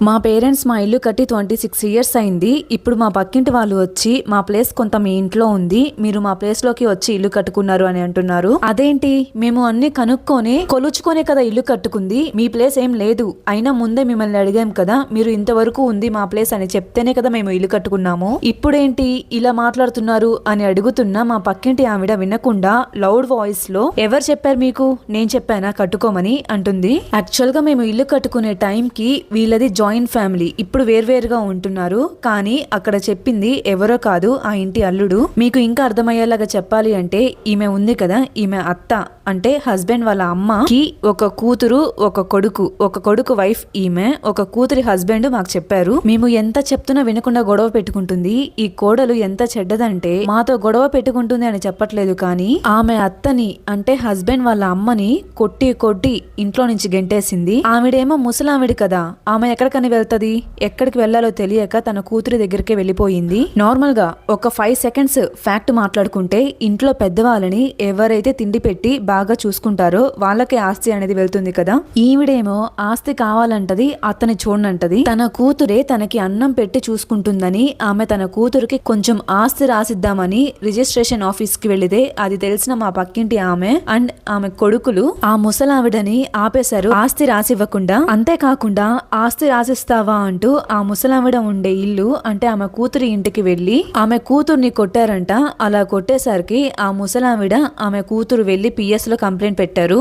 మా పేరెంట్స్ మా ఇల్లు కట్టి 26 ఇయర్స్ అయింది. ఇప్పుడు మా పక్కింటి వాళ్ళు వచ్చి మా ప్లేస్ కొంత మీ ఇంట్లో ఉంది, మీరు మా ప్లేస్ లోకి వచ్చి ఇల్లు కట్టుకున్నారు అని అంటున్నారు. అదేంటి, మేము అన్ని కనుక్కొని కొలుచుకొనే కదా ఇల్లు కట్టుకుంది, మీ ప్లేస్ ఏం లేదు. అయినా ముందే మిమ్మల్ని అడిగాం కదా, మీరు ఇంతవరకు ఉంది మా ప్లేస్ అని చెప్తేనే కదా మేము ఇల్లు కట్టుకున్నాము. ఇప్పుడేంటి ఇలా మాట్లాడుతున్నారు అని అడుగుతున్నా మా పక్కింటి ఆవిడ వినకుండా లౌడ్ వాయిస్ లో, ఎవరు చెప్పారు మీకు, నేను చెప్పానా కట్టుకోమని అంటుంది. యాక్చువల్ గా మేము ఇల్లు కట్టుకునే టైం కి వీళ్ళది జాయింట్ ఫ్యామిలీ, ఇప్పుడు వేర్వేరుగా ఉంటున్నారు. కానీ అక్కడ చెప్పింది ఎవరో కాదు, ఆ ఇంటి అల్లుడు. మీకు ఇంకా అర్థమయ్యేలాగా చెప్పాలి అంటే, ఈమె ఉంది కదా, ఈమె అత్త అంటే హస్బెండ్ వాళ్ళ అమ్మకి ఒక కూతురు ఒక కొడుకు వైఫ్ ఈమె, ఒక కూతురి హస్బెండ్ మాకు చెప్పారు. మేము ఎంత చెప్తున్నా వినకుండా గొడవ పెట్టుకుంటుంది. ఈ కోడలు ఎంత చెడ్డదంటే మాతో గొడవ పెట్టుకుంటుంది అని చెప్పట్లేదు, కానీ ఆమె అత్తని అంటే హస్బెండ్ వాళ్ళ అమ్మని కొట్టి ఇంట్లో నుంచి గెంటేసింది. ఆవిడేమో ముసలావిడి కదా, ఆమె ఎక్కడికని వెళ్తది, ఎక్కడికి వెళ్లాలో తెలియక తన కూతురి దగ్గరికి వెళ్ళిపోయింది. నార్మల్ గా ఒక 5 సెకండ్స్ ఫ్యాక్ట్ మాట్లాడుకుంటే, ఇంట్లో పెద్దవాళ్ళని ఎవరైతే తిండి పెట్టి బాగా చూసుకుంటారో వాళ్ళకే ఆస్తి అనేది వెళ్తుంది కదా. ఈవిడేమో ఆస్తి కావాలంటది, అతని చూడనంటది. తన కూతురే తనకి అన్నం పెట్టి చూసుకుంటుందని ఆమె తన కూతురికి కొంచెం ఆస్తి రాసిద్దామని రిజిస్ట్రేషన్ ఆఫీస్ కి వెళితే, అది తెలిసిన మా పక్కింటి ఆమె అండ్ ఆమె కొడుకులు ఆ ముసలావిడని ఆపేశారు ఆస్తి రాసివ్వకుండా. అంతేకాకుండా ఆస్తి రాసిస్తావా అంటూ ఆ ముసలావిడ ఉండే ఇల్లు అంటే ఆమె కూతురి ఇంటికి వెళ్లి ఆమె కూతుర్ని కొట్టారంట. అలా కొట్టేసరికి ఆ ముసలావిడ ఆమె కూతురు వెళ్లి PS లో కంప్లైంట్ పెట్టారు.